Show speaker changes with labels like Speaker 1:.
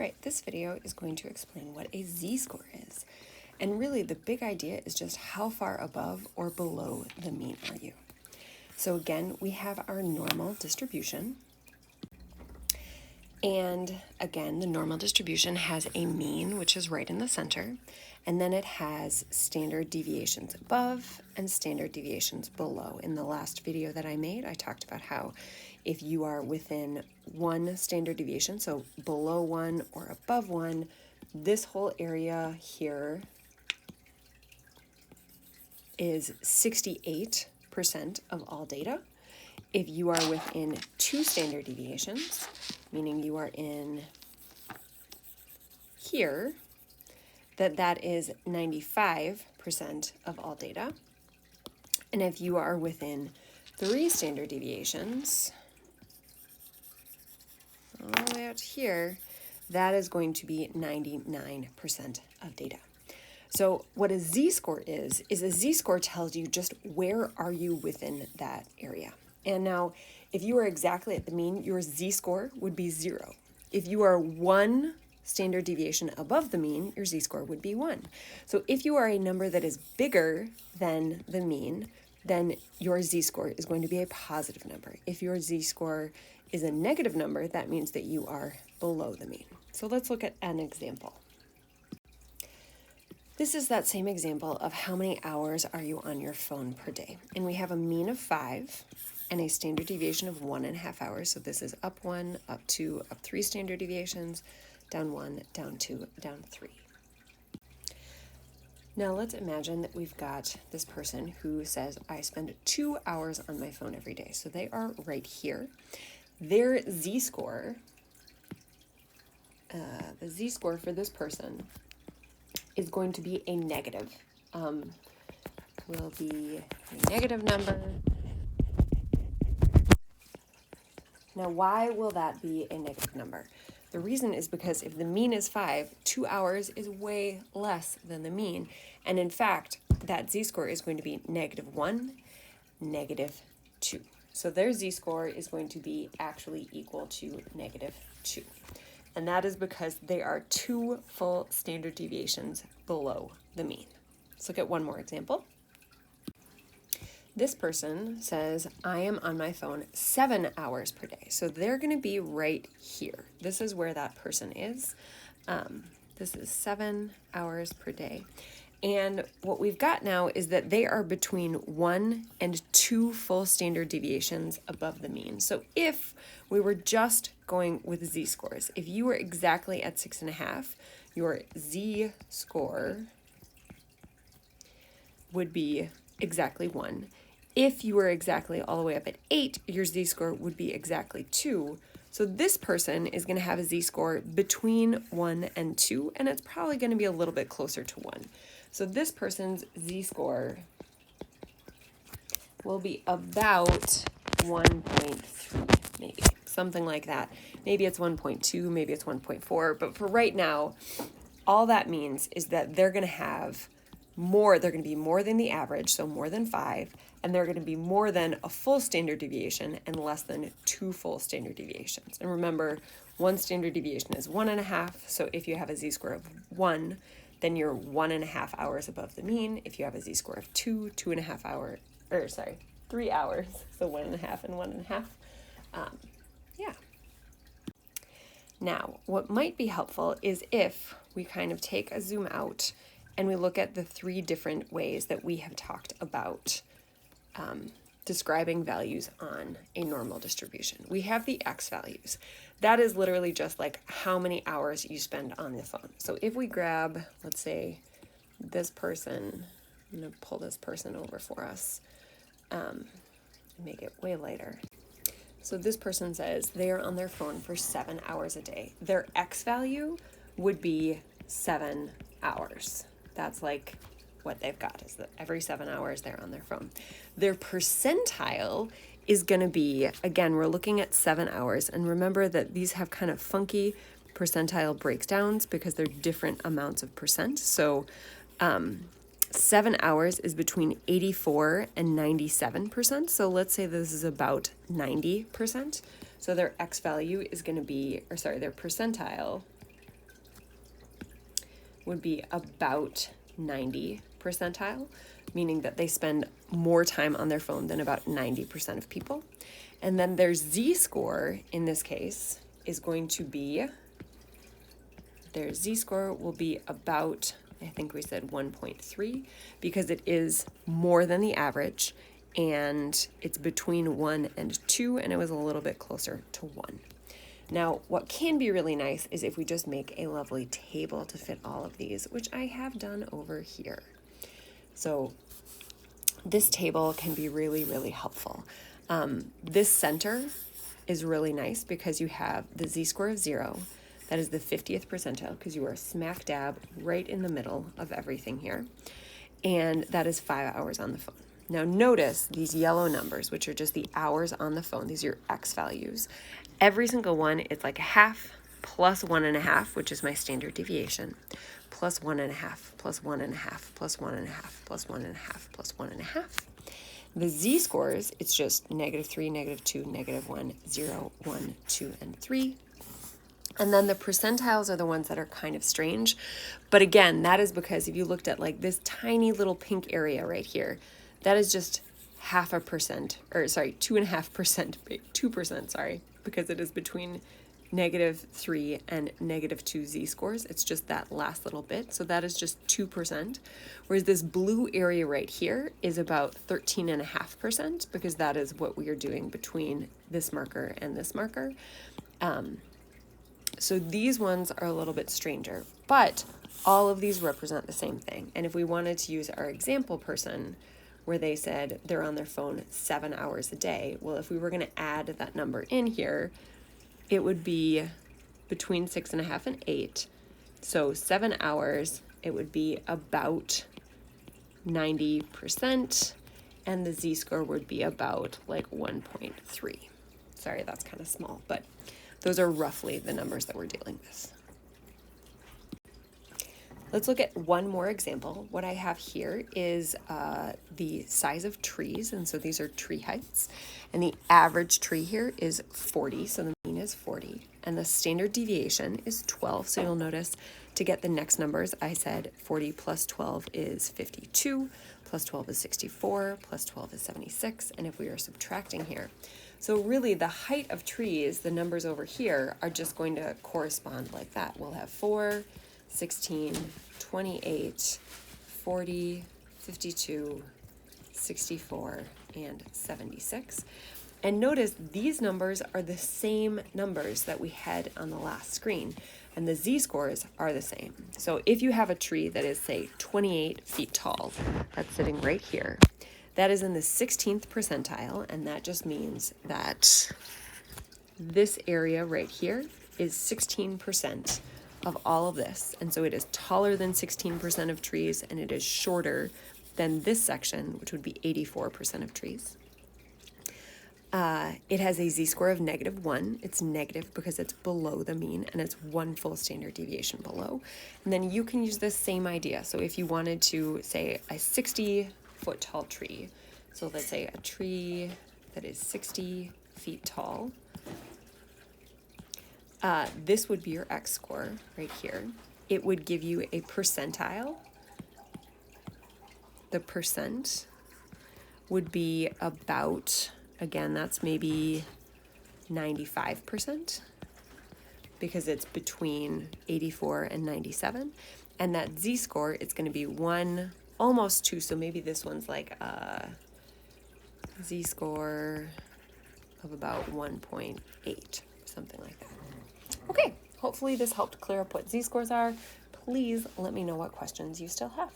Speaker 1: Alright, this video is going to explain what a z-score is. And really the big idea is just how far above or below the mean are you. So again, we have our normal distribution. And again, the normal distribution has a mean, which is right in the center, and then it has standard deviations above and standard deviations below. In the last video that I made, I talked about how if you are within one standard deviation, so below one or above one, this whole area here is 68% of all data. If you are within two standard deviations, meaning you are in here, that is 95% of all data. And if you are within three standard deviations, all the way out here, that is going to be 99% of data. So what a z-score is a z-score tells you just where are you within that area. And now, if you are exactly at the mean, your z-score would be 0. If you are one standard deviation above the mean, your z-score would be 1. So if you are a number that is bigger than the mean, then your z-score is going to be a positive number. If your z-score is a negative number, that means that you are below the mean. So let's look at an example. This is that same example of how many hours are you on your phone per day. And we have a mean of 5 and a standard deviation of 1.5 hours. So this is up 1, up 2, up 3 standard deviations, down 1, down 2, down 3. Now let's imagine that we've got this person who says, I spend 2 hours on my phone every day. So they are right here. Their z-score, the z-score for this person is going to be a negative. Will be a negative number. Now, why will that be a negative number? The reason is because if the mean is 5, 2 hours is way less than the mean. And in fact, that z-score is going to be -1, -2. So their z-score is going to be actually equal to -2. And that is because they are 2 full standard deviations below the mean. Let's look at one more example. This person says, I am on my phone 7 hours per day. So they're going to be right here. This is where that person is. This is 7 hours per day. And what we've got now is that they are between 1 and 2 full standard deviations above the mean. So if we were just going with z-scores, if you were exactly at 6.5, your z-score would be exactly 1. If you were exactly all the way up at 8, your z-score would be exactly 2. So this person is going to have a z-score between 1 and 2, and it's probably going to be a little bit closer to 1. So this person's z-score will be about 1.3, maybe, something like that. Maybe it's 1.2, maybe it's 1.4, but for right now, all that means is that they're going to have more, they're going to be more than the average, so more than 5, and they're going to be more than a full standard deviation and less than 2 full standard deviations. And remember, one standard deviation is 1.5, so if you have a z-score of 1, then you're 1.5 hours above the mean. If you have a z-score of 2, 2.5 hours, 3 hours, so 1.5 and 1.5. Yeah. Now, what might be helpful is if we kind of take a zoom out and we look at the 3 different ways that we have talked about describing values on a normal distribution. We have the x values. That is literally just like how many hours you spend on the phone. So if we grab, let's say, this person, I'm going to pull this person over for us, make it way lighter. So this person says they are on their phone for 7 hours a day. Their x value would be 7 hours. That's like what they've got, is that every 7 hours they're on their phone. Their percentile is going to be, again, we're looking at 7 hours, and remember that these have kind of funky percentile breakdowns because they're different amounts of percent. So 7 hours is between 84 and 97%. So let's say this is about 90%. So their x value is going to be, their percentile would be about 90 percentile, meaning that they spend more time on their phone than about 90% of people. And then their z-score in this case is going to be, their z-score will be about, I think we said 1.3, because it is more than the average, and it's between 1 and 2, and it was a little bit closer to 1. Now, what can be really nice is if we just make a lovely table to fit all of these, which I have done over here. So this table can be really, really helpful. This center is really nice because you have the z-score of 0. That is the 50th percentile because you are smack dab right in the middle of everything here. And that is 5 hours on the phone. Now notice these yellow numbers, which are just the hours on the phone. These are your X values. Every single one is like a half plus 1.5, which is my standard deviation, plus 1.5, plus 1.5, plus 1.5, plus 1.5, plus 1.5. The z-scores, it's just -3, -2, -1, 0, 1, 2, and 3. And then the percentiles are the ones that are kind of strange. But again, that is because if you looked at like this tiny little pink area right here, that is just 0.5%, or sorry, 2.5%, 2%, sorry, because it is between -3 and -2 z-scores. It's just that last little bit. So that is just 2%. Whereas this blue area right here is about 13.5%, because that is what we are doing between this marker and this marker. So these ones are a little bit stranger, but all of these represent the same thing. And if we wanted to use our example person, where they said they're on their phone 7 hours a day, well, if we were going to add that number in here, it would be between 6.5 and 8. So 7 hours, it would be about 90%, and the z-score would be about like 1.3. Sorry, that's kind of small, but those are roughly the numbers that we're dealing with. Let's look at one more example. What I have here is the size of trees, and so these are tree heights. And the average tree here is 40, so the mean is 40. And the standard deviation is 12, so you'll notice to get the next numbers, I said 40 plus 12 is 52, plus 12 is 64, plus 12 is 76, and if we are subtracting here. So really the height of trees, the numbers over here, are just going to correspond like that. We'll have 4, 16, 28, 40, 52, 64, and 76. And notice these numbers are the same numbers that we had on the last screen, and the z-scores are the same. So if you have a tree that is, say, 28 feet tall, that's sitting right here, that is in the 16th percentile, and that just means that this area right here is 16% of all of this. And so it is taller than 16% of trees, and it is shorter than this section, which would be 84% of trees. It has a z-score of -1. It's negative because it's below the mean, and it's 1 full standard deviation below. And then you can use this same idea. So if you wanted to say a 60-foot tall tree, so let's say a tree that is 60 feet tall, this would be your X score right here. It would give you a percentile. The percent would be about, again, that's maybe 95%, because it's between 84 and 97. And that z-score, it's going to be 1, almost 2, so maybe this one's like a z-score of about 1.8, something like that. Okay, hopefully this helped clear up what z-scores are. Please let me know what questions you still have.